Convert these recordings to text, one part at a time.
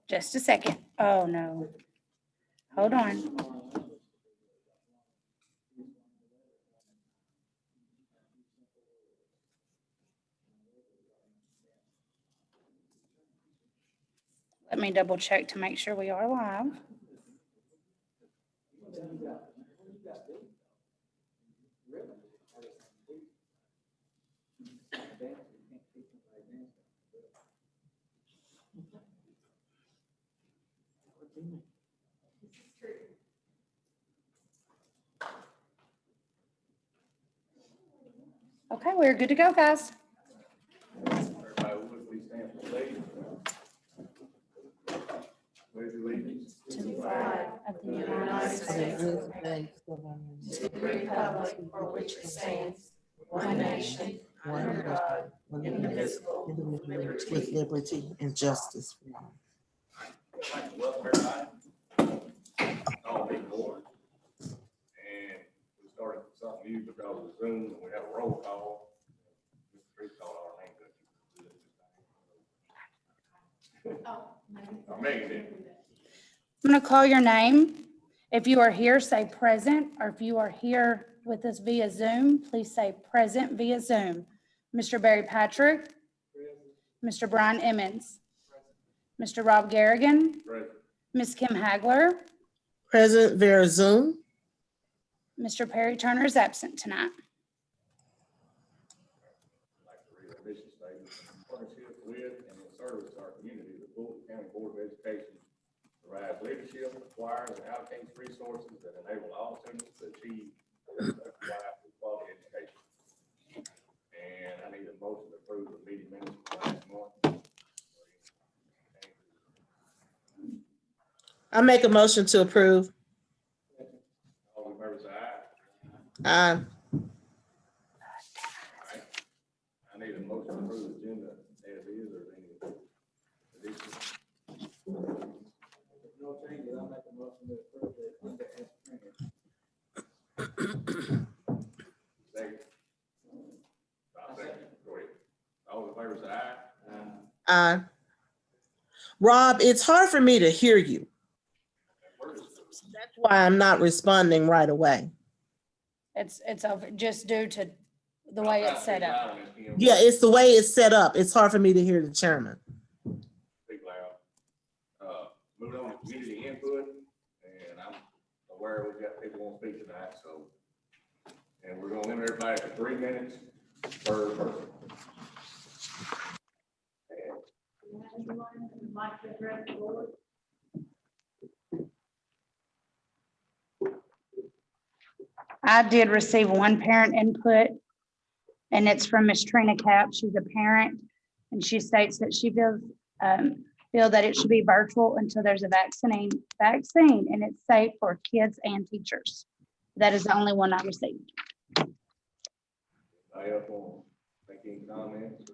Just a second. Oh, no. Hold on. Let me double check to make sure we are live. Okay, we're good to go, guys. Everybody would please stand for the pledge. Pledge allegiance To the flag of the United States, To the republic for which it stands, one nation, under God, indivisible, with liberty and justice for all. I'd like to welcome everybody. All big board. And we started something new because of Zoom, and we have a roll call. Mr. Chris called our name. Or Megan did. I'm going to call your name. If you are here, say present, or if you are here with us via Zoom, please say present via Zoom. Mr. Barry Patrick, Mr. Brian Emmons, Mr. Rob Garrigan, Present. Ms. Kim Hagler, Present via Zoom. Mr. Perry Turner is absent tonight. I'd like to read our mission statement. In partnership with and in service to our community, the Fulton County Board of Education provides leadership, acquires, and allocates resources that enable all students to achieve quality education. And I need a motion to approve the meeting minutes for last month. I make a motion to approve. All in favor say aye. Aye. Aye. I need a motion to approve the agenda as is or any additions. No changes, I'll make a motion to approve the agenda as printed. Second. I'll second. Go ahead. All in favor say aye. Aye. Rob, it's hard for me to hear you. That's why I'm not responding right away. It's over, just due to the way it's set up. Yeah, it's the way it's set up. It's hard for me to hear the chairman. Speak loud. Moving on to community input, and I'm aware we've got people want to speak tonight, so. And we're gonna limit everybody to 3 minutes per person. like to address the board. I did receive one parent input, and it's from Miss Trina Cap. She's a parent, and she states that she feel that it should be virtual until there's a vaccine, and it's safe for kids and teachers. That is the only one I received. I have one, making comments.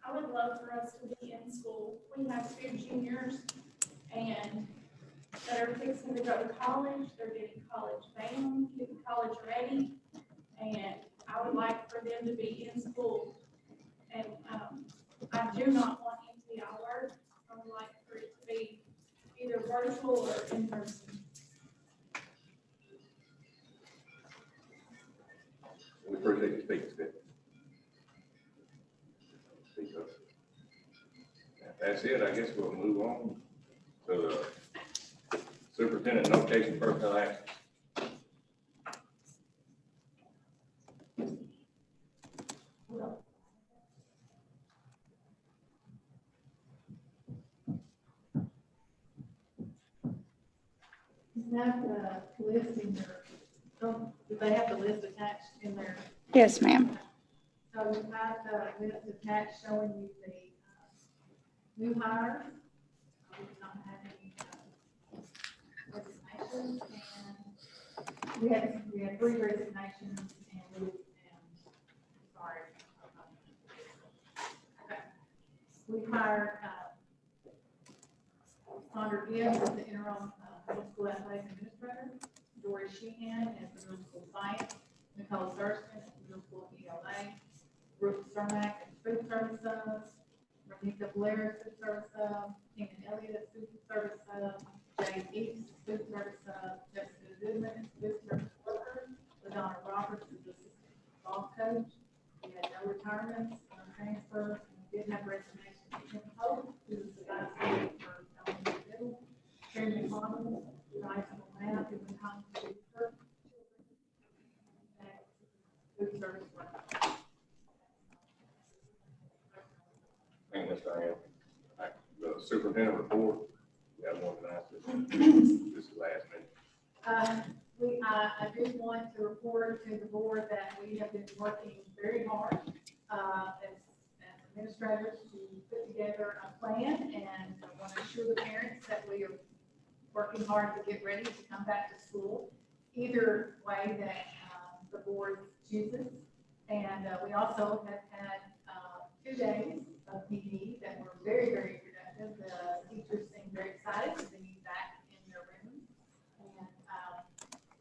I would love for us to be in school. We have two juniors and that are fixing to go to college. They're getting college bound, getting college ready. And I would like for them to be in school. And I do not want empty hours. I would like for it to be either virtual or in person. We appreciate you speaking, Steve. Speak up. That's it. I guess we'll move on to the superintendent notification personnel action. You have the list in your, do they have the list attached in there? Yes, ma'am. So you have the list attached showing you the new hires. We did not have any resignations, and we had 3 resignations, and sorry. Okay. We hired, Sandra Gibbs as the interim, middle school athletic administrator, Dory Sheehan as the middle school science, Nicole Thurston as the middle school ELA, Ruth Cermak as food service subs, Renita Blair as food service sub, Tina Elliott as food service sub, Jay East as food service sub, Jessica Goodman as food service worker, LaDonna Roberts as assistant golf coach. We had no retirements, no transfers, and we did have resignations of Tim Hope, who is the vice president for elementary middle, Karen McConnell, Dyson Lab, who went home to do her food service worker. Thank you, Mr. Ham. All right, the superintendent report, we have one tonight. This is last minute. I do want to report to the board that we have been working very hard, as administrators to put together a plan, and I want to assure the parents that we are working hard to get ready to come back to school, either way that, the board chooses. And, we also have had, 2 days of PD that were very, very productive. The teachers seemed very excited to be back in their rooms. And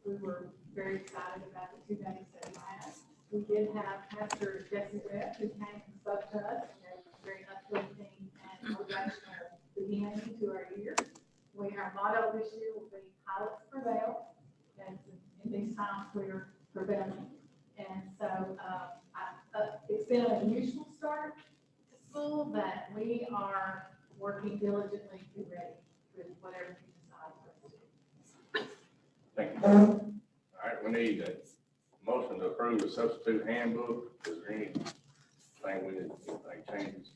we were very excited about the 2 days that we had. We did have Pastor Jesse Webb who came and spoke to us, and it was very uplifting and motivational beginning to our year. Our motto this year will be pilots prevail, and in these times we're prevailing. And so it's been an unusual start to school, but we are working diligently to be ready with whatever you decide for us to do. Thank you. All right, we need a motion to approve the substitute handbook. Is there anything we need to make changes?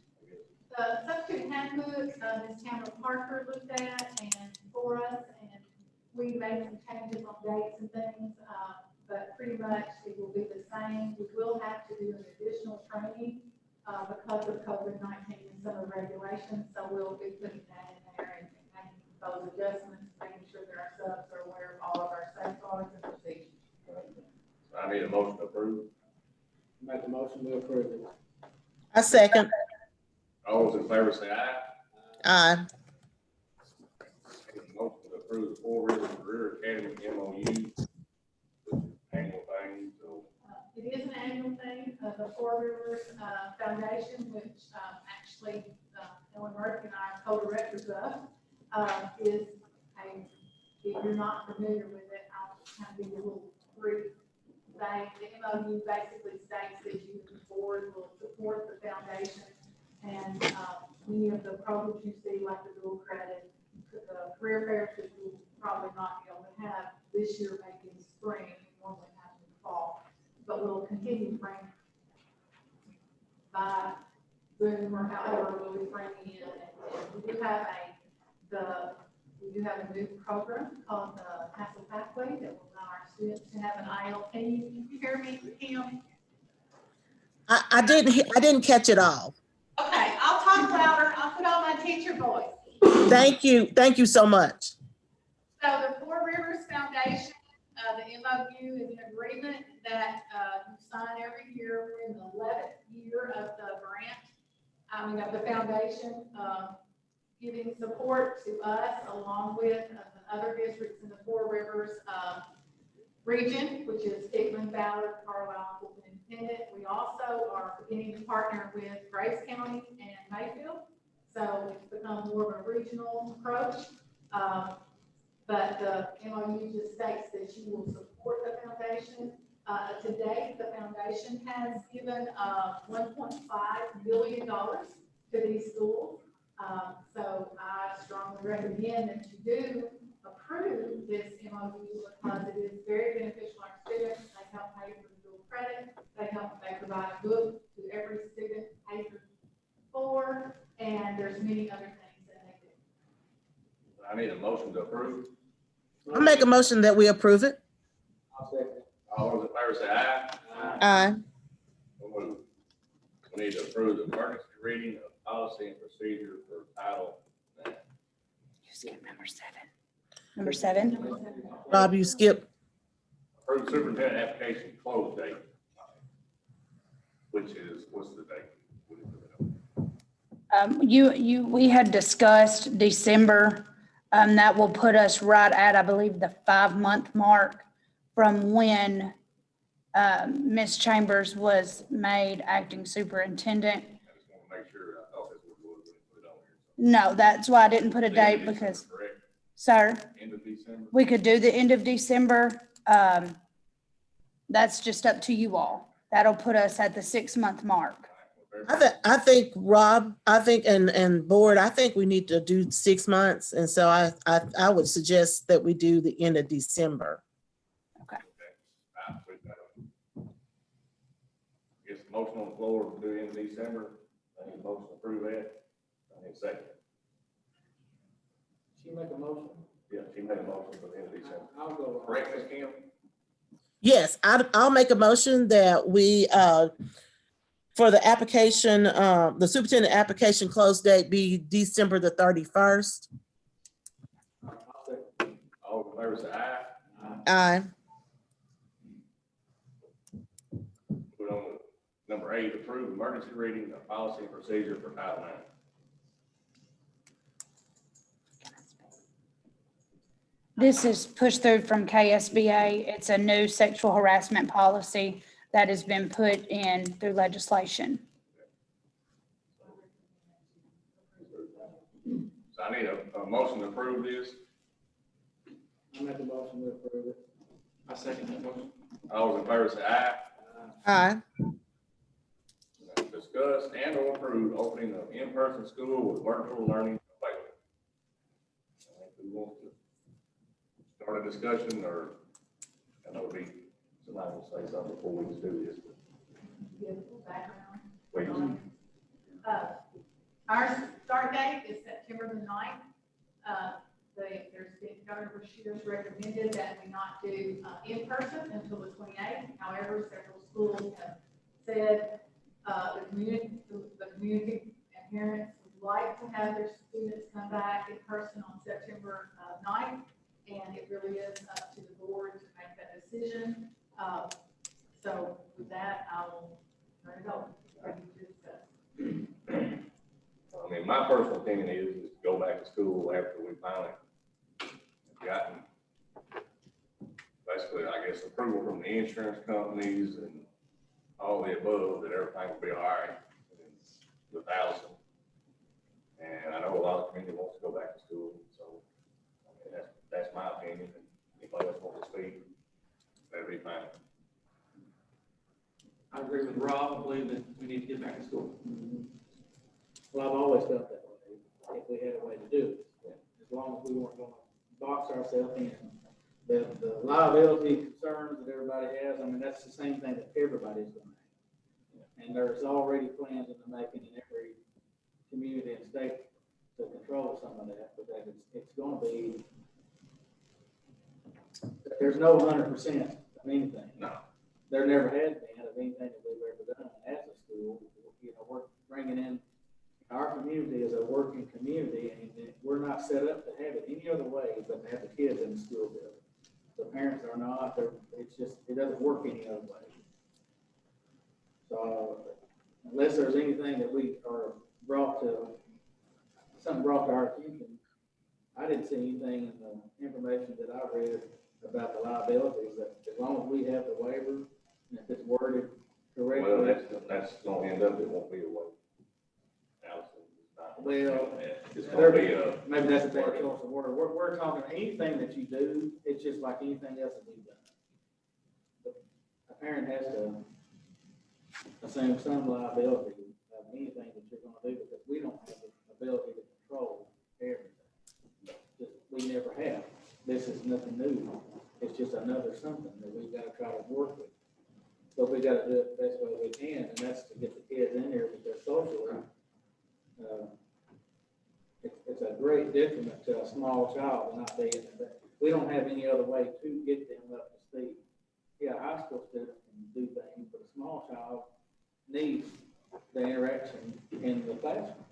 The substitute handbook, Ms. Tamara Parker looked at and for us, and we made some changes on dates and things, but pretty much it will be the same. We will have to do an additional training, because of COVID-19 and some of the regulations, so we'll be putting that in there and making those adjustments, making sure that our subs are aware of all of our safeguards and procedures. So I need a motion to approve. Make a motion to approve it. I second. All those in favor say aye. Aye. Motion to approve the Four Rivers Career Academy MOU. Annual thing, so. It is an annual thing, the Four Rivers Foundation, which actually Ellen Murphy and I are co-directors of, is a, if you're not familiar with it, I'll just kind of give you a little brief thing. The MOU basically states that you, the board, will support the foundation, and many of the programs you see, like the dual credit, the career fairs that you'll probably not be able to have this year, maybe in spring, normally have in the fall. But we'll continue to bring by Zoom or however we'll be bringing in. And we do have a new program called the Hassel Pathway that will allow our students to have an ILP. Can you hear me, Kim? I didn't catch it all. Okay, I'll talk louder. I'll put on my teacher voice. Thank you. Thank you so much. So the Four Rivers Foundation, the MOU is an agreement that you sign every year. We're in the 11th year of the foundation, giving support to us along with the other districts in the Four Rivers region, which is Hickman, Ballard, Carlisle, Fulton, Independent. We also are beginning to partner with Grace County and Mayfield. So it's become more of a regional approach. But the MOU just states that you will support the foundation. To date, the foundation has given $1.5 billion to these schools. So I strongly recommend that you do approve this MOU because it is very beneficial to our students. They help pay for the dual credit. They provide a book to every student paid for, and there's many other things that they do. I need a motion to approve. I'll make a motion that we approve it. I'll second. All those in favor say aye. Aye. So moved. We need to approve the emergency reading of policy and procedure for Title IX. You skip number 7. Number 7? Rob, you skip. Approve superintendent application close date. which is, what's the date? What is it? We had discussed December, that will put us right at, I believe, the 5-month mark from when, Ms. Chambers was made acting superintendent. I just want to make sure, I thought that's what it was when it put it on here. No, that's why I didn't put a The end date of December, because, correct? sir, End of December? we could do the end of December. That's just up to you all. That'll put us at the 6-month mark. I think, Rob, and board, I think we need to do 6 months. And so I would suggest that we do the end of December. Guess the motion on the floor to do it in December. I need a motion to approve that. I need a second. She make a motion? Yeah, she made a motion for the end of December. I'll go. Correct, Ms. Kim? Yes, I'll make a motion that we, for the application, the superintendent application close date be December the 31st. I'll second. All in favor say aye. Aye. Put on number 8, approve emergency reading of policy and procedure for Title IX. This is pushed through from KSBA. It's a new sexual harassment policy that has been put in through legislation. So I need a motion to approve this. I make a motion to approve it. I second that motion. All those in favor say aye. Aye. Discuss and or approve opening of in-person school with virtual learning available. Who wants to start a discussion, or I know it'd be, somebody will say something before we just do this. Give a little background. Please. Our start date is September the 9th. There's been, Governor Beshear's recommended that we not do in person until the 28th. However, several schools have said the community and parents would like to have their students come back in person on September 9th. And it really is up to the board to make that decision. So with that, I will turn it over. Ready to discuss. I mean, my personal opinion is to go back to school after we finally gotten basically, I guess, approval from the insurance companies and all the above, that everything will be all right with Allison. And I know a lot of community wants to go back to school, so I mean, that's my opinion. And anybody else wants to speak, that'd be fine. I agree with Rob. I believe that we need to get back to school. Well, I've always felt that way, if we had a way to do it, as long as we weren't gonna box ourselves in. The liability concerns that everybody has, I mean, that's the same thing that everybody's gonna have. And there's already plans in the making in every community and state to control some of that, but that it's gonna be, there's no 100% of anything. No. There never has been of anything that we've ever done as a school. You know, we're bringing in, our community is a working community, and we're not set up to have it any other way but to have the kids in the school building. The parents are not, it's just, it doesn't work any other way. So unless there's anything that we are something brought to our attention, I didn't see anything in the information that I read about the liabilities, that as long as we have the waiver, and if it's worded correctly. Well, that's gonna end up, it won't be a way. Allison, it's not. Well, It's gonna be a. Maybe that's a better choice of word. We're talking anything that you do, it's just like anything else that we've done. A parent has to assume some liability of anything that you're gonna do, because we don't have the ability to control everything. We never have. This is nothing new. It's just another something that we've gotta try to work with. So we gotta do it the best way we can, and that's to get the kids in here with their social. It's a great detriment to a small child not being, but we don't have any other way to get them up to speed. Yeah, a high school student can do things, but a small child needs the interaction in the classroom.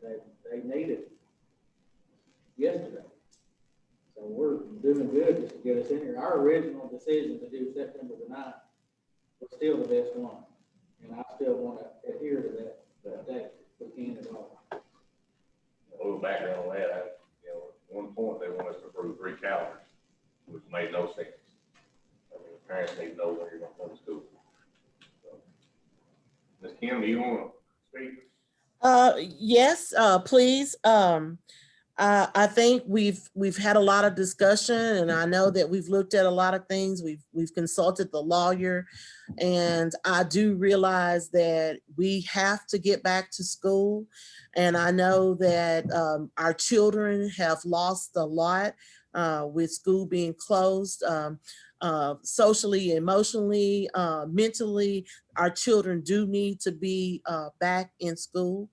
And they need it yesterday. So we're doing good just to get us in here. Our original decision to do September the 9th was still the best one. And I still want to adhere to that date, if we can at all. A little background on that, at one point, they want us to approve 3 calendars, which made no sense. I mean, parents need to know when you're gonna come to school. So, Ms. Kim, do you want to speak? Yes, please. I think we've had a lot of discussion, and I know that we've looked at a lot of things. We've consulted the lawyer, and I do realize that we have to get back to school. And I know that our children have lost a lot with school being closed, socially, emotionally, mentally. Our children do need to be back in school.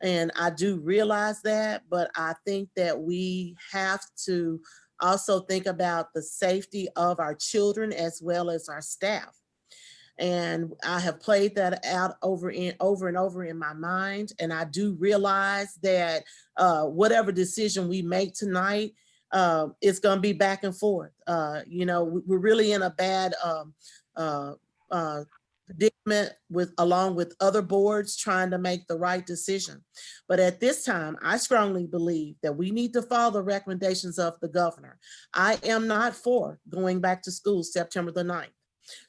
And I do realize that, but I think that we have to also think about the safety of our children as well as our staff. And I have played that out over and over in my mind. And I do realize that whatever decision we make tonight, it's going to be back and forth. We're really in a bad predicament along with other boards trying to make the right decision. But at this time, I strongly believe that we need to follow the recommendations of the governor. I am not for going back to school September the 9th.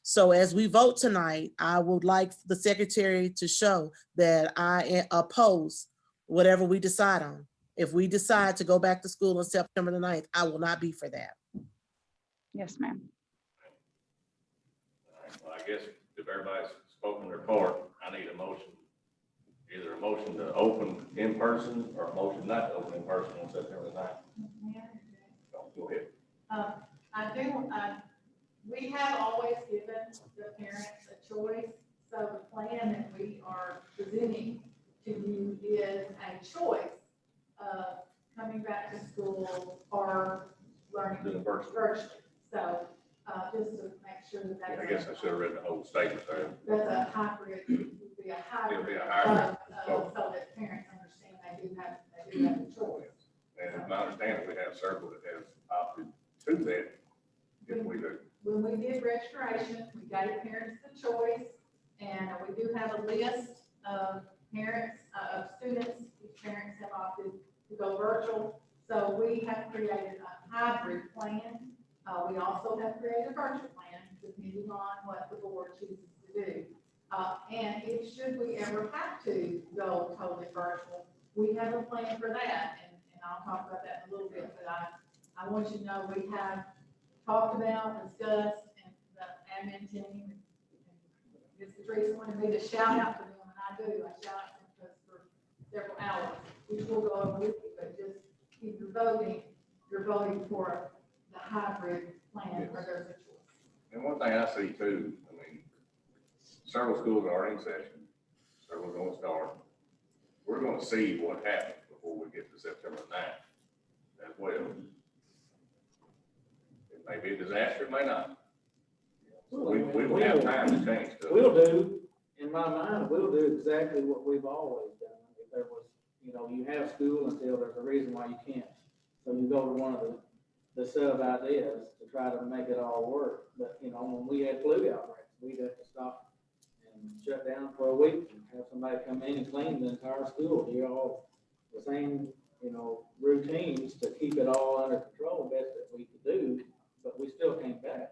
So as we vote tonight, I would like the secretary to show that I oppose whatever we decide on. If we decide to go back to school on September the 9th, I will not be for that. Yes, ma'am. All right, well, I guess if everybody's spoken their part, I need a motion. Either a motion to open in person or a motion not to open in person on September the 9th. Go ahead. We have always given the parents a choice, so the plan that we are presenting to you is a choice of coming back to school or learning Doing virtual. virtually. So, just to make sure that I that's. guess I should have read the whole statement there. That's a hybrid, would be a It'll be hybrid. a hybrid. So that parents understand they do have a choice. And if I understand, we have several that have opted to that, if we do. When we did registration, we gave parents the choice, and we do have a list of parents, of students, whose parents have opted to go virtual. So we have created a hybrid plan. We also have created a virtual plan, depending on what the board chooses to do. And if should we ever have to go totally virtual, we have a plan for that, and I'll talk about that in a little bit, but I want you to know we have talked about, discussed, and the admin team, and Ms. Patrice wanted me to shout out to them, and I do, I shout out to them for several hours, which will go over with you, but just keep your voting, you're voting for the hybrid plan, where there's a choice. And one thing I see too, I mean, several schools are in session, several going to start. We're going to see what happens before we get to September 9th as well. It may be a disaster, it may not. So we will have time to change stuff. We'll do, in my mind, we'll do exactly what we've always done. If there was, you have school until there's a reason why you can't. So you go to one of the sub ideas to try to make it all work. But, when we had flu outbreaks, we'd have to stop and shut down for a week and have somebody come in and clean the entire school. All the same, routines to keep it all under control, best that we could do, but we still came back.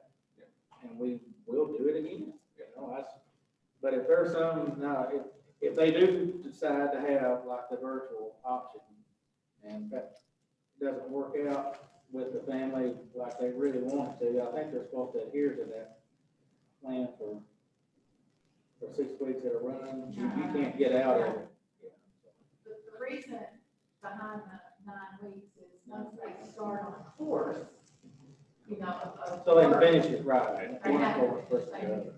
And we will do it again, but if there's if they do decide to have like the virtual option and that doesn't work out with the family like they really want to, I think they're supposed to adhere to that plan for 6 weeks at a run. You can't get out of it. The reason behind the 9 weeks is once they start on a course, So they can finish it right. They have to One course versus the other.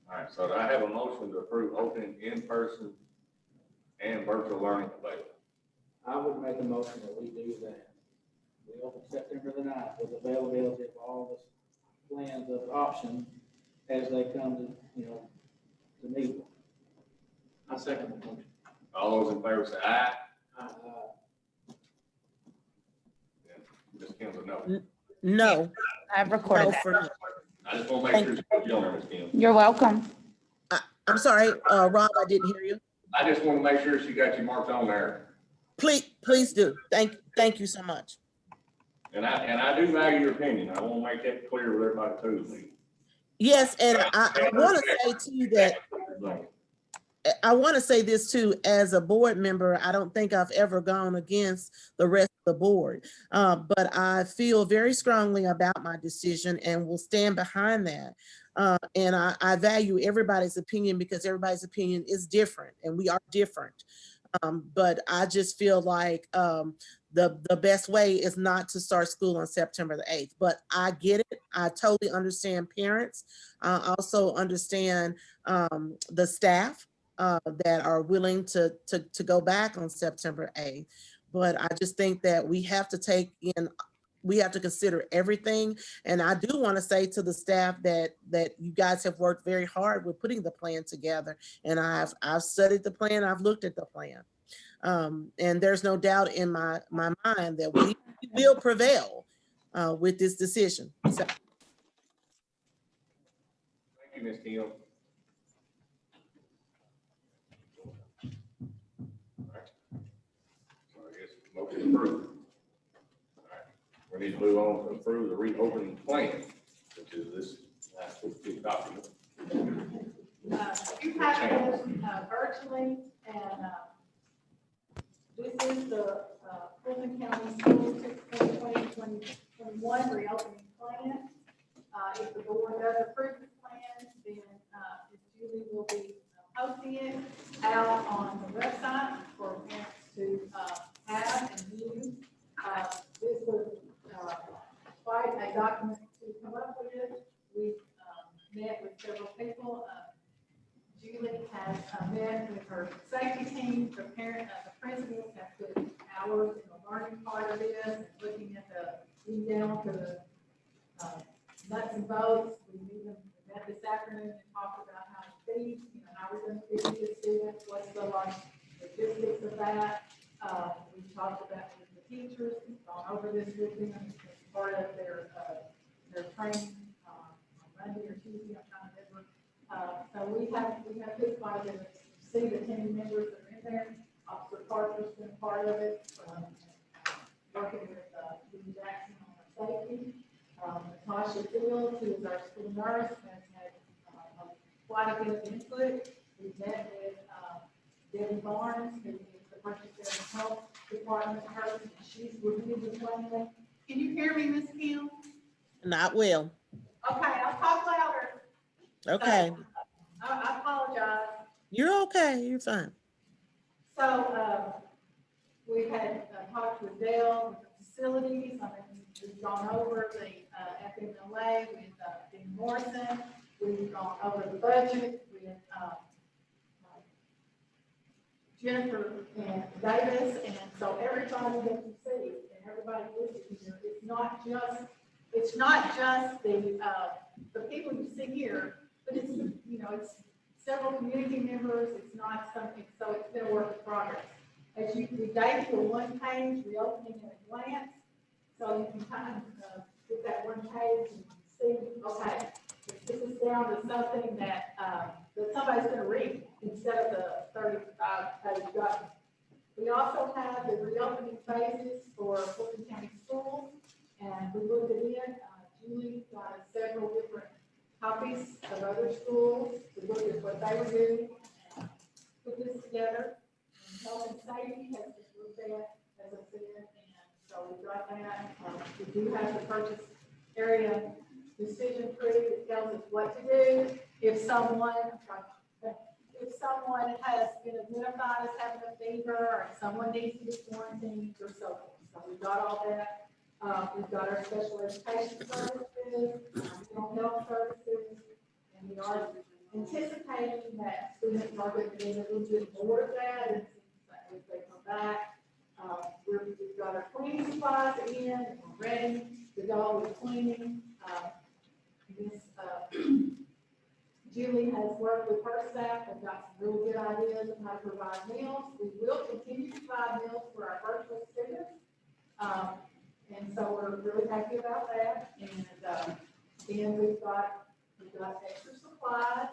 All right, so I have a motion to approve opening in-person and virtual learning available. I would make a motion that we do that. We open September the 9th with availability of all the plans of options as they come to meet. I second the motion. All those in favor say aye. Ms. Kim's a no. I've No, no recorded that. for me. I just want to make sure you're on there, Ms. Kim. You're welcome. I'm sorry, Rob, I didn't hear you. I just want to make sure she got you marked on there. Please do. Thank you so much. And I do value your opinion. I want to make that clear with everybody too. Yes, and I want to say too that I want to say this too, as a board member, I don't think I've ever gone against the rest of the board. But I feel very strongly about my decision and will stand behind that. And I value everybody's opinion because everybody's opinion is different and we are different. But I just feel like the best way is not to start school on September the 8th. But I get it. I totally understand parents. I also understand the staff that are willing to go back on September 8th. But I just think that we have to consider everything. And I do want to say to the staff that you guys have worked very hard with putting the plan together. And I've studied the plan, I've looked at the plan. And there's no doubt in my mind that we will prevail with this decision. So, Thank you, Ms. Kim. So I guess motion approved. All right. We need to move on to approve the reopening plan, which is this last week's document. You have those virtually, and this is the Fulton County Schools 2020-2021 reopening plan. If the board does approve the plan, then Ms. Julie will be posting it out on the website for parents to have and use. This was quite a document to come up with. We've met with several people. Julie has met with her safety team, the principals have put hours in the learning part of this, and looking at getting down to the nuts and bolts. We met this afternoon and talked about how to feed, how we're going to feed the students, what's the logistics of that. We talked about with the teachers, we've gone over this with them as part of their training on Monday or Tuesday, I'm trying to remember. So we have this quite a bit. See the team members that are in there. Officer Parker's been a part of it, working with Judy Jackson on our safety. Natasha Fields, who is our school nurse, has had quite a bit of input. We've met with Debbie Barnes, who is the purchase and health department person, and she's reviewed the plan. Can you hear me, Ms. Kim? not well. Okay, I'll talk louder. Okay. I apologize. You're okay. You're fine. So, we've had talked with Dale, with the facilities. I mean, we've gone over the FMLA with Dean Morrison. We've gone over the budget with Jennifer and Davis. And so everybody that you see and everybody listed here, it's not just the people you see here, but it's, it's several community members. It's not something, so it's been a work in progress. As we gave you a one-page reopening at a glance, so you can kind of get that one page and see, okay, this is down to something that somebody's going to read instead of the 35-page document. We also have the reopening phases for Fulton County Schools, and we looked at it. Julie got several different copies of other schools to look at what they were doing and put this together. And health and safety has been looked at, as I said, and so we got that. We do have the purchase area decision tree that tells us what to do if someone has been identified as having a fever, or if someone needs to be quarantined or so forth. So we've got all that. We've got our special education services, mental health services, and we are anticipating that students are going to need a little bit more of that as they come back. We've got our cleaning supplies in, and we're ready to go with cleaning. Julie has worked with her staff and got some really good ideas on how to provide meals. We will continue to provide meals for our virtual students. And so we're really happy about that. And then we've got extra supplies.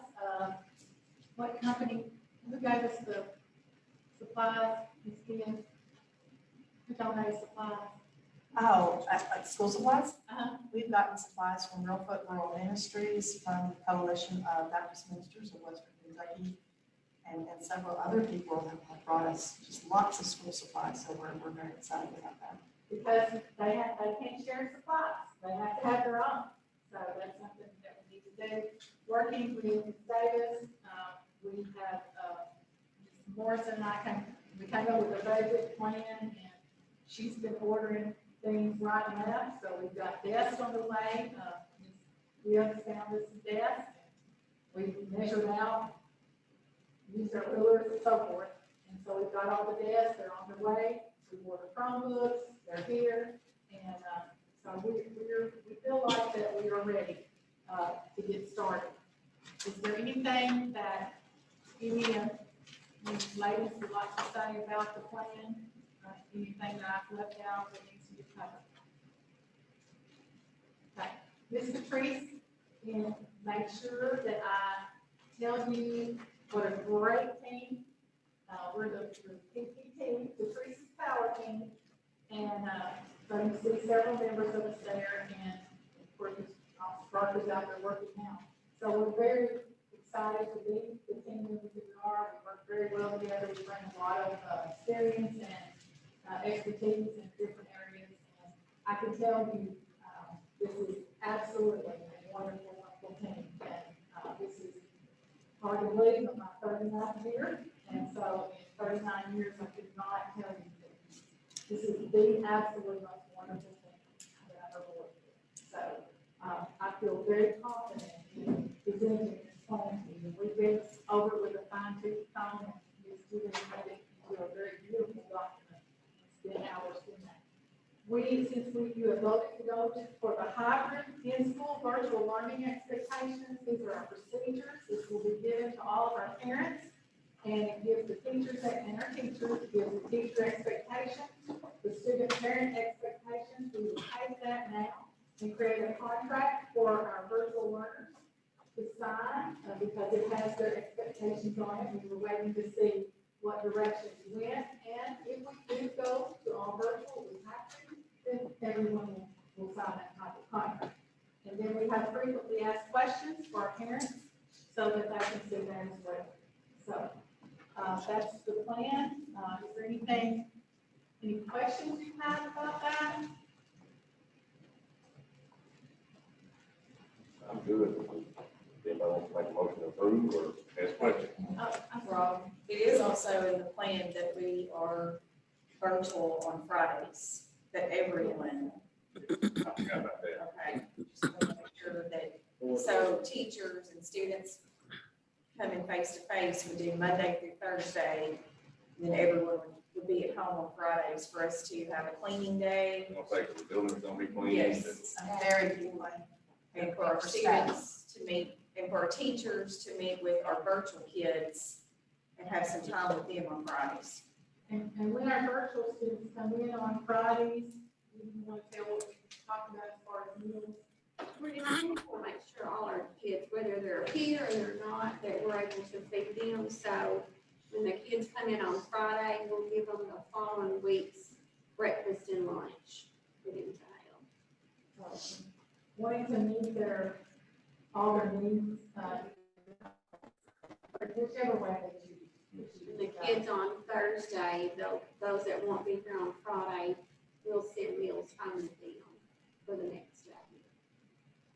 what company, who gave us the supplies, Ms. Gibbs? Who donated supplies? Oh, like school supplies? Uh-huh. We've gotten supplies from Real Foot Rural Ministries, from the Coalition of Baptist Ministers of Western Kentucky, and several other people have brought us just lots of school supplies, so we're very excited about that. Because they can't share supplies, they have to have their own. So that's something that we need to do. Working with Ms. Davis, we have, Ms. Morrison and we came up with a very good plan, and she's been ordering things right now. So we've got desks on the way, we have found us some desks. We've measured out, used our rulers and so forth. And so we've got all the desks, they're on the way. We ordered Chromebooks, they're here. And so we feel like that we are ready to get started. Is there anything that any of you ladies would like to say about the plan? Anything that I've left out that needs to be covered? Okay, Ms. Patrice, and make sure that I tell you what a great team. We're the PP team, Patrice's power team. And so you see several members of us there, and of course, Sparker's out there working now. So we're very excited to be the team members that we are. We work very well together. We bring a lot of experience and expertise in different areas. And I can tell you, this is absolutely a wonderful, wonderful team. And this is hard to believe, but my 39th year. And so in 39 years, I could not tell you that this is the absolute most wonderful thing that I've ever worked with. So I feel very confident in presenting this plan to you. We've been over with a fine tooth comb, and Ms. Stevens made it into a very beautiful document. It's been hours in that. You have voted to go for the hybrid in-school virtual learning expectations, these are our procedures. This will be given to all of our parents, and it gives the teachers and our teachers, it gives the teacher expectations, the student parent expectations. We will take that now and create a contract for our virtual learners to sign, because it has their expectations on it. We were waiting to see what direction we went, and if we do go to all virtual, we have to, then everyone will sign that type of contract. And then we have frequently asked questions for our parents so that they can see that as well. So that's the plan. Is there any questions you have about that? I'm good. Anybody want to make a motion to approve or ask questions? Rob, it is also in the plan that we are virtual on Fridays, that everyone, I forgot about that. okay? Just want to make sure that, so teachers and students coming face to face would do Monday through Thursday, and then everyone would be at home on Fridays for us to have a cleaning day. I'm gonna say, 'cause the building's gonna be clean. Yes. A very good one. And for our students to meet, and for our teachers to meet with our virtual kids and have some time with them on Fridays. And when our virtual students come in on Fridays, you want to tell what we talked about as far as meals? We're going to make sure all our kids, whether they're here or they're not, that we're able to feed them. So when the kids come in on Friday, we'll give them the following week's breakfast and lunch for them to have. Wanting to meet all their needs, whichever way they choose. And the kids on Thursday, those that won't be here on Friday, we'll send meals home to them for the next day.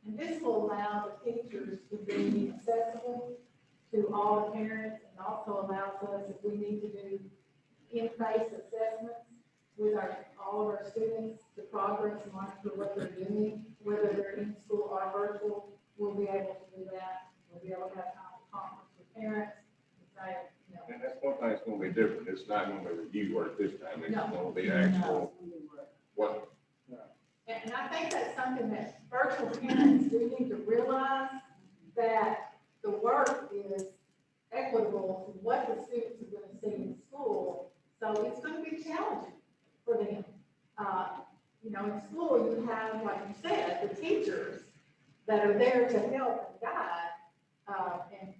And this will allow the teachers to be accessible to all the parents, and also allows us, if we need to do in-face assessments with all of our students, the progress and monitor what they're doing, whether they're in school or virtual, we'll be able to do that. We'll be able to have conference with parents and say, And that's one thing that's gonna be different. It's not gonna be review work this time. It's No. gonna be actual, what, And I think that's something that virtual parents do need to realize, that the work is equitable to what the students are gonna see in school. So it's gonna be challenging for them. In school, you have, like you said, the teachers that are there to help and guide, and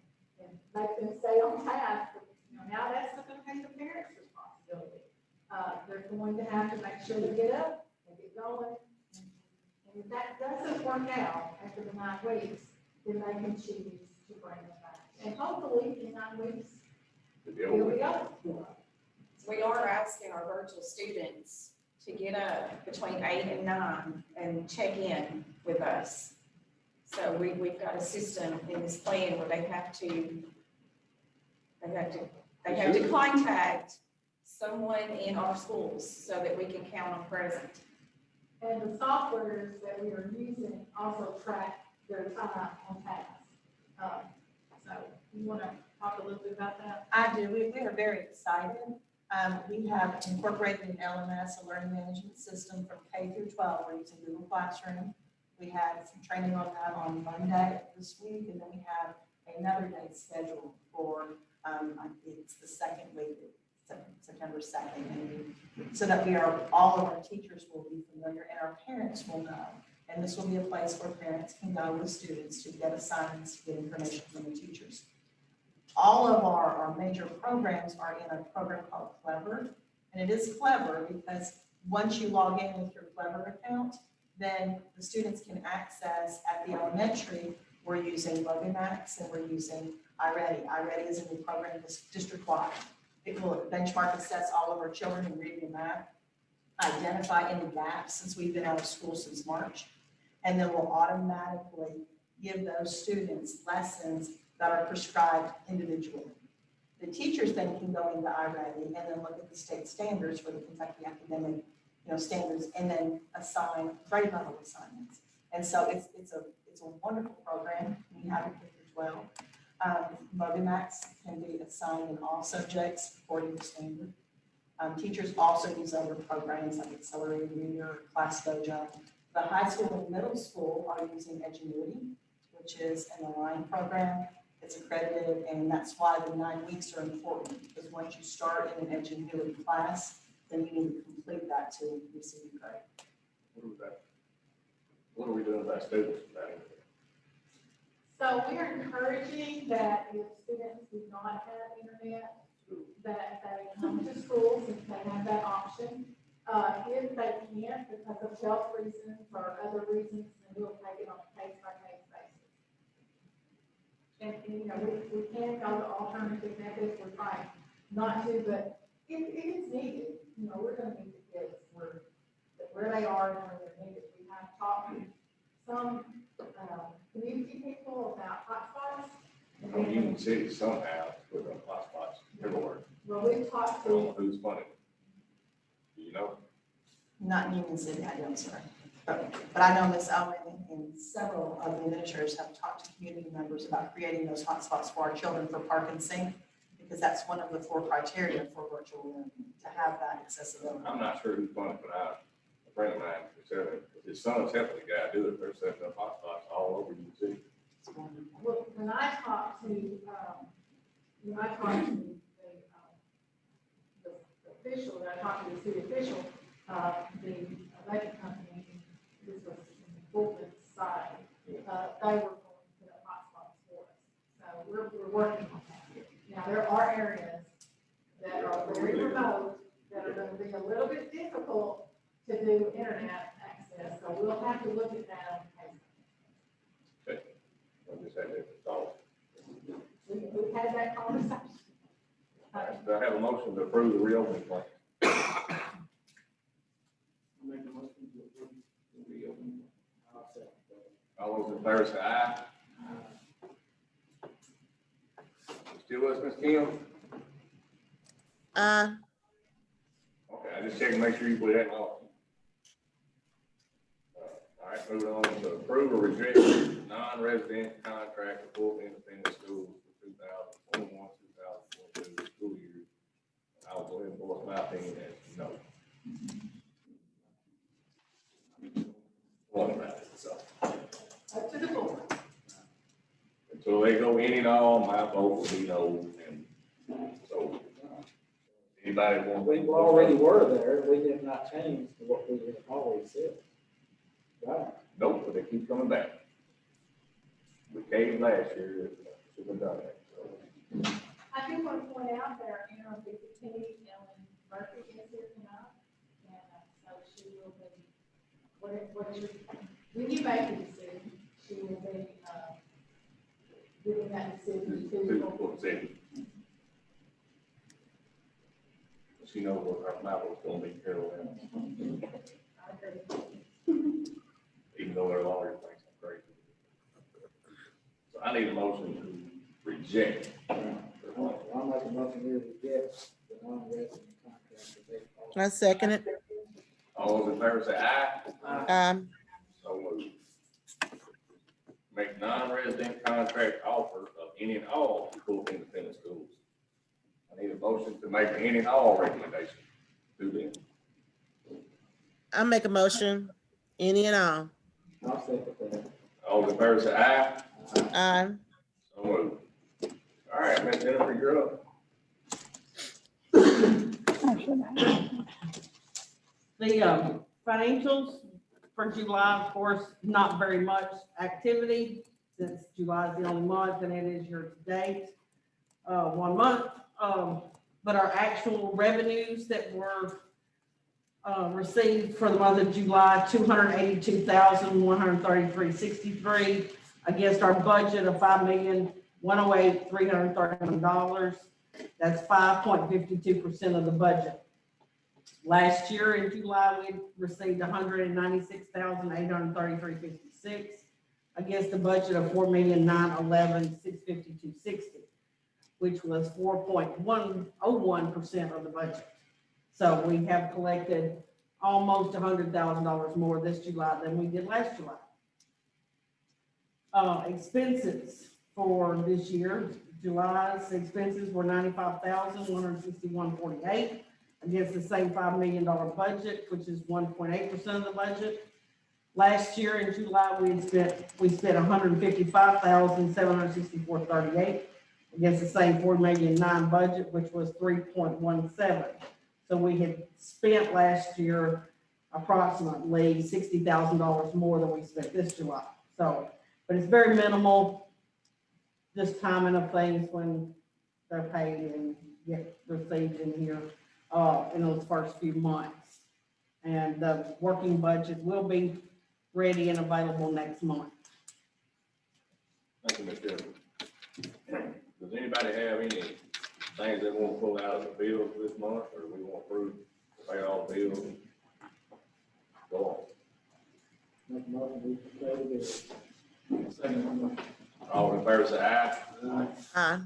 make them stay on task, now that's not gonna be the parents' responsibility. They're going to have to make sure they get up, they get going. And if that doesn't work out after the 9 weeks, then they can choose to bring them back. And hopefully, in 9 weeks, To be it'll able be to- over. We are asking our virtual students to get up between 8 and 9 and check in with us. So we've got a system in this plan where they have to contact someone in our schools so that we can count them present. And the softwares that we are using also track their time on task. So you want to talk a little bit about that? I do. We are very excited. We have incorporated an LMS, a learning management system from K through 12. We're using Google Classroom. We had some training on that on Monday this week, and then we have another date scheduled for, it's the second week, September 2nd. And so that all of our teachers will be familiar and our parents will know. And this will be a place where parents can go with students to get assignments, to get information from the teachers. All of our major programs are in a program called Clever. And it is clever because once you log in with your Clever account, then the students can access at the elementary, we're using LoganMax and we're using iReady. iReady is a new program that's district-wide. It will benchmark assess all of our children in reading and math, identify any gaps since we've been out of school since March, and then will automatically give those students lessons that are prescribed individually. The teachers then can go into iReady and then look at the state standards for the Kentucky academic, standards, and then assign grade level assignments. And so it's a wonderful program. We have it as well. LoganMax can be assigned in all subjects according to standard. Teachers also use other programs like Accelerated Reader, Class Dojo. The high school and middle school are using Edgenuity, which is an aligned program. It's accredited, and that's why the 9 weeks are important, because once you start in an Edgenuity class, then you need to complete that to receive a grade. What are we doing with our students? So we are encouraging that if students do not have internet, that they come to school since they have that option. If they can't because of health reasons or other reasons, then we'll take it on a case-by-case basis. And we can go to alternative methods, we're trying not to, but if it's needed, we're gonna meet the kids where they are and where they're needed. We have talked to some, community people about hotspots. On Union City somehow with the hotspots everywhere. Well, we've talked I don't to, know who's funding it. Do you know? Not in Union City, I don't, sir. But I know Ms. Owen and several of the administrators have talked to community members about creating those hotspots for our children for Park and Sync, because that's one of the 4 criteria for virtual learning, to have that accessibility. I'm not sure who's funding it, but a friend of mine said that his son's helping the guy do it. They're setting up hotspots all over Union City. It's wonderful. well, when I talked to the official, I talked to the city official, the electric company, this was in the Fulton side, they were going to put up hotspots for us. So we're working on that. Now, there are areas that are very remote, that are going to be a little bit difficult to do internet access, so we'll have to look at that on the case. I just had that thought. We've had that conversation. Do I have a motion to approve the reopening plan? Make a motion to approve the reopening. I'll second that. All those in favor say aye. Still with us, Ms. Kim? Okay, I just checked to make sure we hadn't lost you. All right, moving on to approve or reject non-resident contract for Fulton Independent Schools for 2021-2022 school year. I will go ahead and voice my opinion as no. One about it, so. Up to the board. Until they go in and all, my vote will be no, and so. Anybody want? We already were there, we did not change to what we had always said. Right. Nope, but they keep coming back. We caved last year, should have done that, so. I do want to point out that our interim superintendent, Ellen Murphy, is here tonight. And so she will be, when you make a decision, she will be, giving that decision to. For the city. She knows what our map was gonna be Carolina, even though their lawyer thinks I'm crazy. So I need a motion to reject. I'll make a motion to reject the non-resident contract that they. I second it. All those in favor say aye. So moved. Make non-resident contract offer of any and all Fulton Independent Schools. I need a motion to make any and all recommendation to them. I make a motion, any and all. I'll second that. All those in favor say aye. Aye. So moved. All right, Ms. Jennifer, you're up. The financials for July, of course, not very much activity since July is the only month and it is year to date, 1 month. But our actual revenues that were received for the month of July, $282,133.63 against our budget of $5,108,331. That's 5.52% of the budget. Last year in July, we received $196,833.56 against a budget of $4,911,652.60, which was 4.101% of the budget. So we have collected almost $100,000 more this July than we did last July. Expenses for this year, July's expenses were $95,161.48 against the same $5 million budget, which is 1.8% of the budget. Last year in July, we spent $155,764.38 against the same $4.9 million budget, which was 3.17. So we had spent last year approximately $60,000 more than we spent this July. So, but it's very minimal, just timing of things when they're paid and get received in here in those first few months. And the working budget will be ready and available next month. Thank you, Ms. Jennifer. Does anybody have any things they want to pull out of the bills this month, or we want to approve, pay all the bills? Go Make a motion to pay the bill. Second motion. on. All in favor say aye. Aye.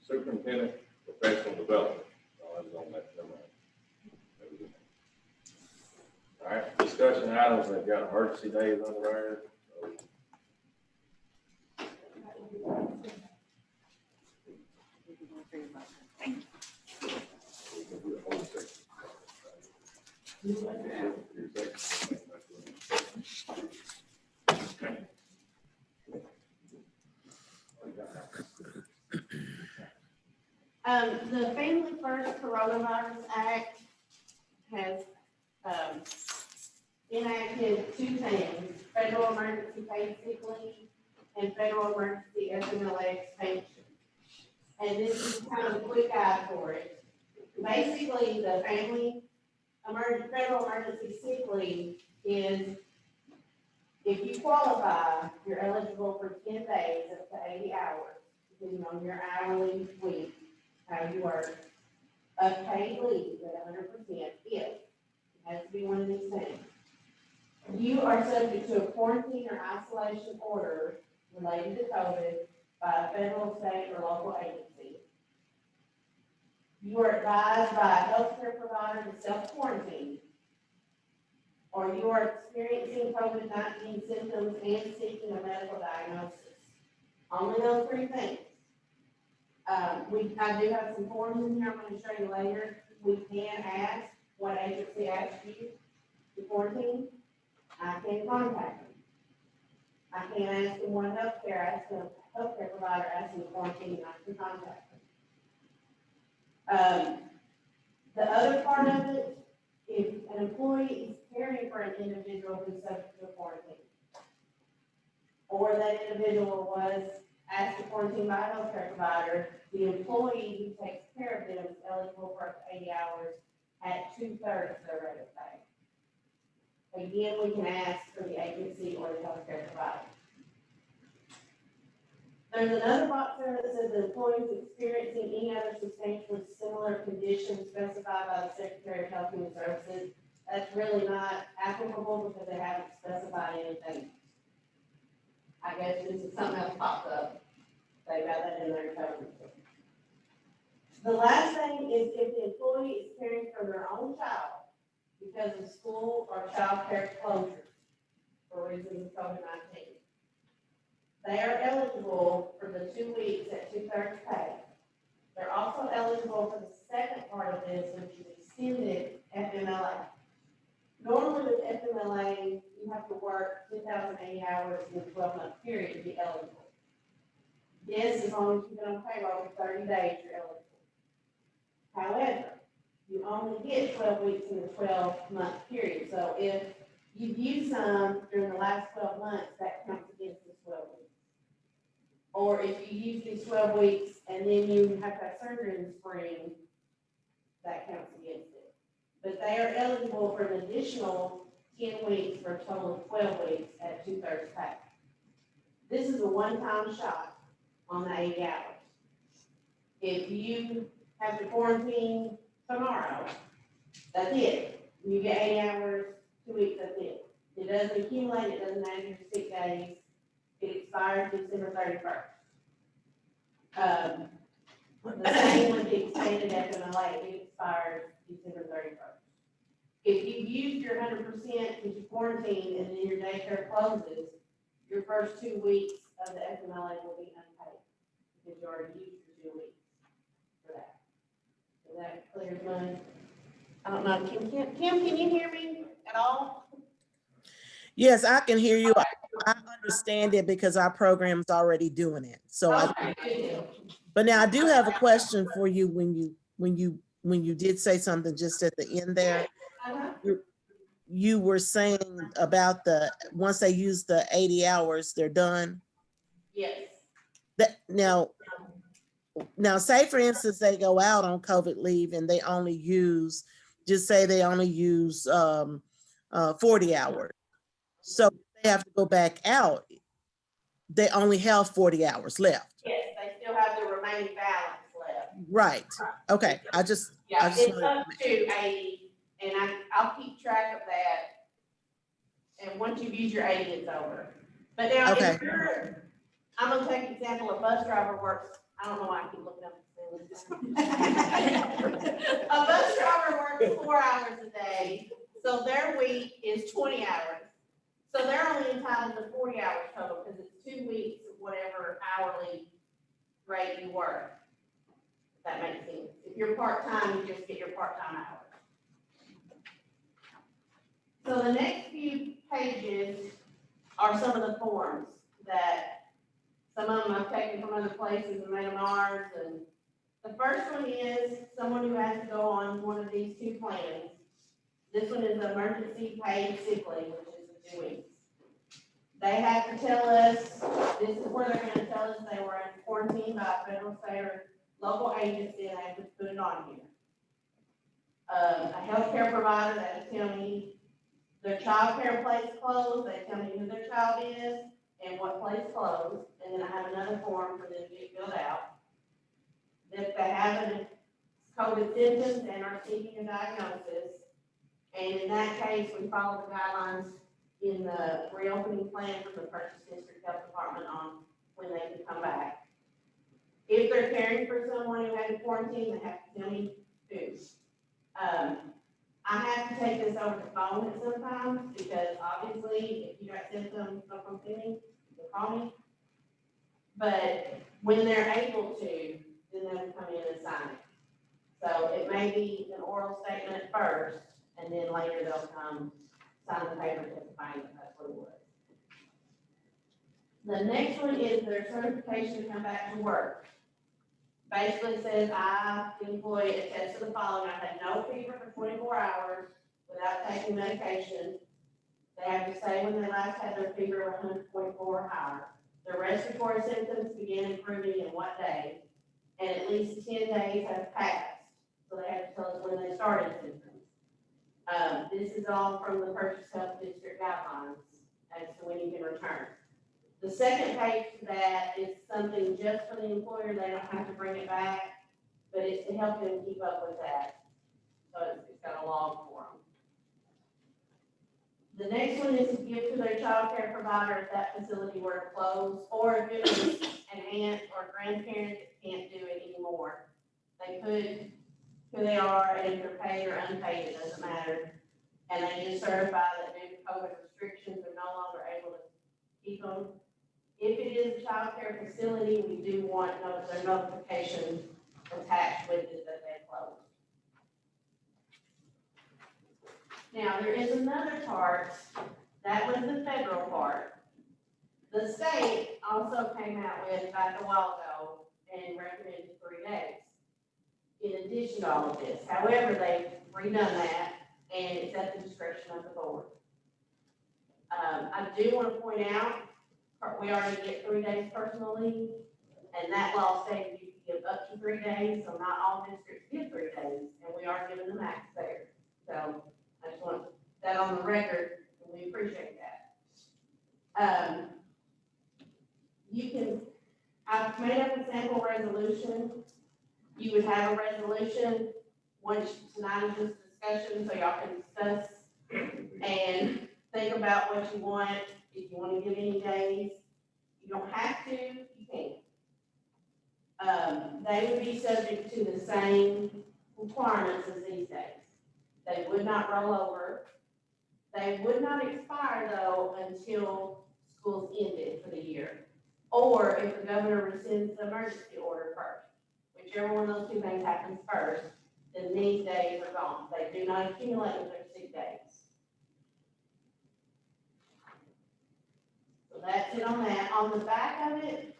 Superintendent, professional development. Oh, that was on that, never mind. All right, discussion items, they've got emergency days under there. So we can do a whole section. The Family First Coronavirus Act has enacted two things, federal emergency paid sick leave and federal emergency FMLA expansion. And this is kind of a quick guide for it. Basically, the federal emergency sick leave is, if you qualify, you're eligible for 10 days up to 80 hours, depending on your hourly week, how you work, of paid leave at 100% if, it has to be one of these things. You are subject to a quarantine or isolation order related to COVID by a federal, state, or local agency. You are advised by a healthcare provider to self-quarantine, or you are experiencing COVID-19 symptoms and seeking a medical diagnosis. Only those three things. I do have some forms in here I'm going to show you later. We can ask what agency asked you to quarantine. I can contact them. I can ask them what healthcare provider asked them to quarantine, I can contact them. The other part of it, if an employee is caring for an individual who's subject to quarantine, or that individual was asked to quarantine by a healthcare provider, the employee who takes care of them is eligible for up to 80 hours at 2/3 of their rate of pay. Again, we can ask for the agency or the healthcare provider. There's another box there that says the employees experiencing any other substantially similar condition specified by the Secretary of Health and Human Services. That's really not applicable because they haven't specified anything. I guess this is something else popped up. They got that in their coverage. The last thing is if the employee is caring for their own child because of school or childcare closures for reasons of COVID-19. They are eligible for the 2 weeks at 2/3 pay. They're also eligible for the second part of this, which is extended FMLA. Normally with FMLA, you have to work 2,080 hours in a 12-month period to be eligible. Yes, as long as you've been on payroll for 30 days, you're eligible. However, you only get 12 weeks in the 12-month period. So if you've used some during the last 12 months, that counts against the 12 weeks. Or if you use these 12 weeks and then you have to have surgery in the spring, that counts against it. But they are eligible for an additional 10 weeks for a total of 12 weeks at 2/3 pay. This is a one-time shot on the 80 hours. If you have to quarantine tomorrow, that's it. You get 80 hours, 2 weeks, that's it. It doesn't accumulate, it doesn't add your sick days. It expires December 31st. The same with the extended FMLA, it expires December 31st. If you've used your 100% because you quarantine and then your daycare closes, your first 2 weeks of the FMLA will be unpaid because you already used your 2 weeks for that. Is that clear, Glenn? I don't know, Kim, can you hear me at all? Yes, I can hear you. I understand it because our program's already doing it. So Okay, good deal. but now I do have a question for you when you did say something just at the end there. Uh-huh. You were saying about once they use the 80 hours, they're done. Yes. That now say for instance, they go out on COVID leave and they only use, just say they only use 40 hours. So they have to go back out. They only have 40 hours left. Yes, they still have the remaining balance left. Right. Okay. I just It's wanted up to 80, and I'll keep track of that. And once you've used your 80, it's over. But now, Okay. if I'm gonna take an example, a bus driver works, I don't know why I keep looking up. A bus driver works 4 hours a day, so their week is 20 hours. So they're only entitled to 40 hours total, because it's 2 weeks of whatever hourly rate you work. If that makes sense. If you're part-time, you just get your part-time hours. So the next few pages are some of the forms that, some of them I've taken from other places and made them ours. And the first one is someone who has to go on one of these 2 plans. This one is emergency paid sick leave, which is the 2 weeks. They have to tell us, this is where they're gonna tell us they were in quarantine by a federal, state, or local agency, and they have to put it on here. A healthcare provider, that will tell me their child care place closed, they tell me who their child is and what place closed, and then I have another form for them to get filled out. If they have any COVID symptoms and are seeking a diagnosis, and in that case, we follow the guidelines in the reopening plan from the Purchase District Health Department on when they can come back. If they're caring for someone who had to quarantine, they have to tell me who. I have to take this over the phone at sometimes, because obviously, if you got symptoms, don't come to me, you call me. But when they're able to, then they'll come in and sign it. So it may be an oral statement at first, and then later they'll come sign the paper testifying that that's what it was. The next one is their certification to come back to work. Basically says, I, the employee, attest to the following: I've had no fever for 24 hours without taking medication. They have to say when they last had their fever of 144 or higher. Their respiratory symptoms begin improving and what day, and at least 10 days have passed. So they have to tell us when they started symptoms. This is all from the Purchase Health District guidelines as to when you can return. The second page to that is something just for the employer. They don't have to bring it back, but it's to help them keep up with that. So it's got a log for them. The next one is to give to their child care provider if that facility were to close, or if it was an aunt or grandparent that can't do it anymore. They put who they are, and if they're paid or unpaid, it doesn't matter. And they just certify that due to COVID restrictions, they're no longer able to keep them. If it is a child care facility, we do want their notification attached with it that they closed. Now, there is another part, that was the federal part. The state also came out with back a while ago and recommended 3 days in addition to all of this. However, they've redone that and it's at the discretion of the board. I do want to point out, we already get 3 days personal leave, and that law states you can give up to 3 days, so not all districts give 3 days, and we are giving the max there. So I just want that on the record, and we appreciate that. I've made up a sample resolution. You would have a resolution, once tonight is just discussion, so y'all can discuss and think about what you want. If you want to give any days, you don't have to, you can. They would be subject to the same requirements as these days. They would not roll over. They would not expire though until school's ended for the year. Or if the governor rescinds the emergency order first. Whichever one of those two things happens first, then these days are gone. They do not accumulate with their sick days. So that's it on that. On the back of it,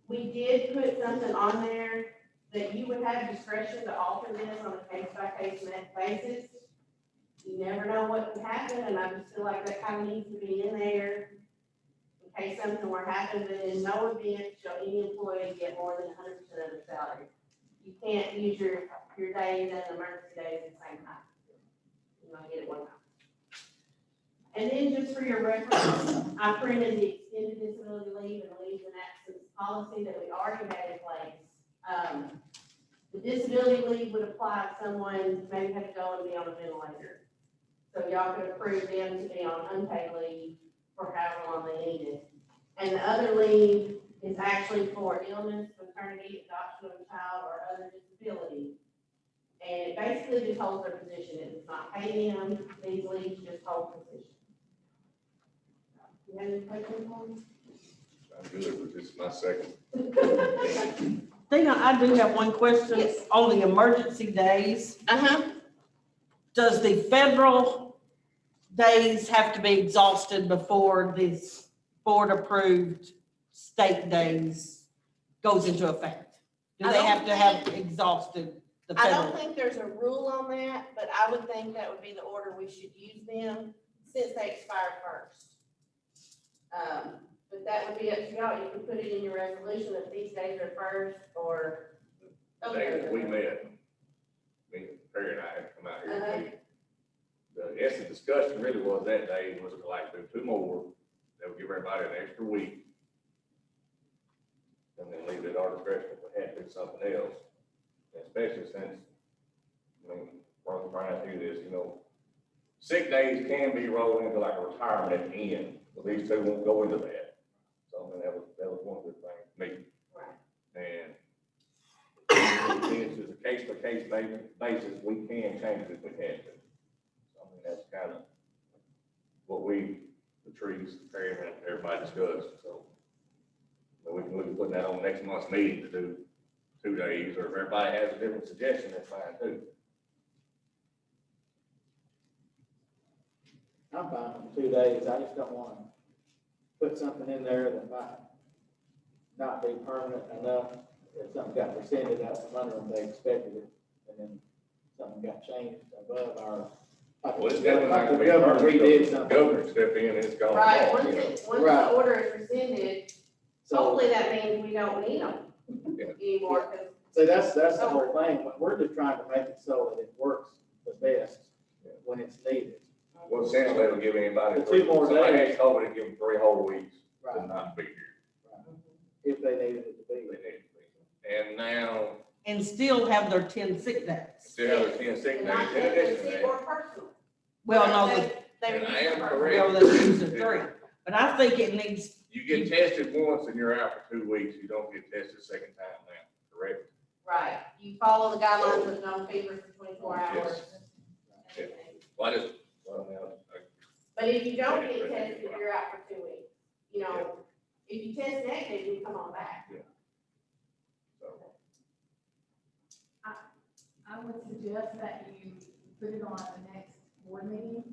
we did put something on there that you would have discretion to alter this on a case-by-case basis. You never know what can happen, and I just feel like that kind of needs to be in there in case something were to happen, but in no event shall any employee get more than 100% of their salary. You can't use your days and emergency days at the same time. You only get it one time. And then just for your reference, I printed the extended disability leave and leave in absence policy that we already had in place. The disability leave would apply if someone maybe had to go and be on a ventilator. So y'all could approve them to be on unpaid leave for however long they needed. And the other leave is actually for illness, maternity, adoption of a child, or other disability. And it basically just holds their position. It does not pay them. These leaves just hold position. You have any questions on this? I'm good with this, my second. Dina, I do have one question Yes. on the emergency days. Does the federal days have to be exhausted before this board-approved state days goes into effect? Do I they don't have to have exhausted the I don't federal? think there's a rule on that, but I would think that would be the order we should use them since they expire first. But that would be up to y'all. You can put it in your resolution that these days are first or. The day that we met, me, Perry and I had to come out here and meet. The essence of discussion really was that day was to like do 2 more, that would give everybody an extra week. And then leave it at our discretion if we had to do something else, especially since, I mean, we're trying to do this, sick days can be rolled into like a retirement at the end, but these two won't go into that. So I mean, that was one good thing for me. And it's just a case-by-case basis, we can change it if we had to. So I mean, that's kind of what Patrice, Perry, and everybody discussed, so. But we can look at putting that on next month's meeting to do 2 days, or if everybody has a different suggestion, that's fine too. I'm fine with 2 days, I just don't wanna put something in there that might not be permanent enough. If something got rescinded out from under them, they expected it, and then something got changed above our Well, it's definitely not Like gonna the be governor permanent, redid because the something. governor step in, it's gone. Right, off, once you know. it, once Right. the order is rescinded, So, hopefully that means we don't need them Yeah. anymore, because see, that's the whole thing, but we're just trying to make it so that it works the best when it's needed. Well, essentially, it'll give anybody. The 2 more somebody days. had COVID, it'd give them 3 whole weeks to Right. not be here. If they needed it to They be. need to be. And now, And still have their 10 sick days. still have a 10 sick and days not in addition to sick that. or personal. Well, no, They And I use am personal. correct. well, they use the 3, but I think it needs, You get tested once and you're out for 2 weeks, you don't get tested a second time now, correct? Right, you follow the guidelines of no fever for 24 hours. Yeah. Well, I just, well, now, But if you don't get tested, you're out for 2 weeks. You know, if you test negative, you come on back. so, I would suggest that you put it on the next board meeting,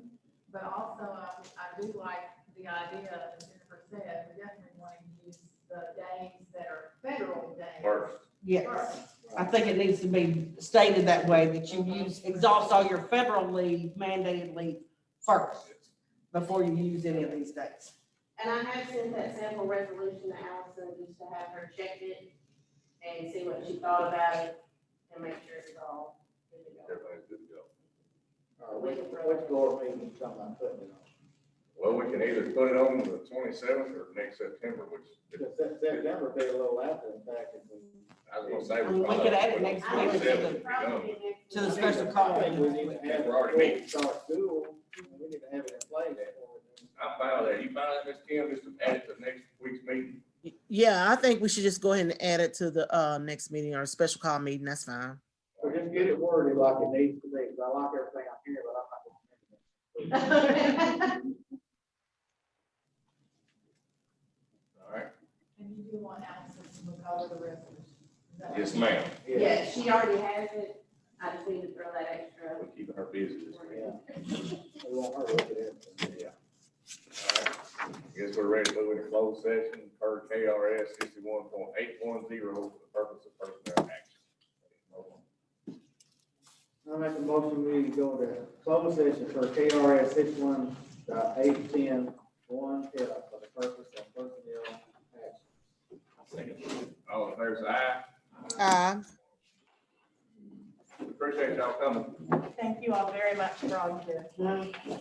but also I do like the idea, as Jennifer said, we definitely want to use the days that are federal days. first, yes. I think it needs to be stated that way, that you exhaust all your federal leave, mandated leave first, before you use any of these days. And I have sent that sample resolution to Allison just to have her check it and see what she thought about it and make sure it's all good to go. everything's good to go. Which board meeting you talking about putting it on? Well, we can either put it on the 27th or next September, which, Because September be a little after the fact if we. I was gonna say. I mean, we could add it next I would week think to it'd probably be next to the week. special call. I think we need to have it We're already before we meeting. start school, we need to have it in place. I'm fine with that. You fine with that, Ms. Kim, just to add it to next week's meeting? Yeah, I think we should just go ahead and add it to the next meeting or special call meeting. That's fine. So just get it worded like it needs to be, because I like everything I'm hearing, but I'm not gonna. All right. And you do want Allison to look over the resolution. Is that Yes, right? ma'am. Yeah, she already has it. I just need to throw that extra. We're keeping her busy this week. Yeah. We want her to look at everything. Yeah. All right. Guess we're ready to move into closed session per KRS 61.810 for the purpose of personnel action. I make a motion, we go to closed session for KRS 61.810 1 F for the purpose of personnel action. All in favor, say aye. Aye. Appreciate y'all coming. Thank you all very much for all you do.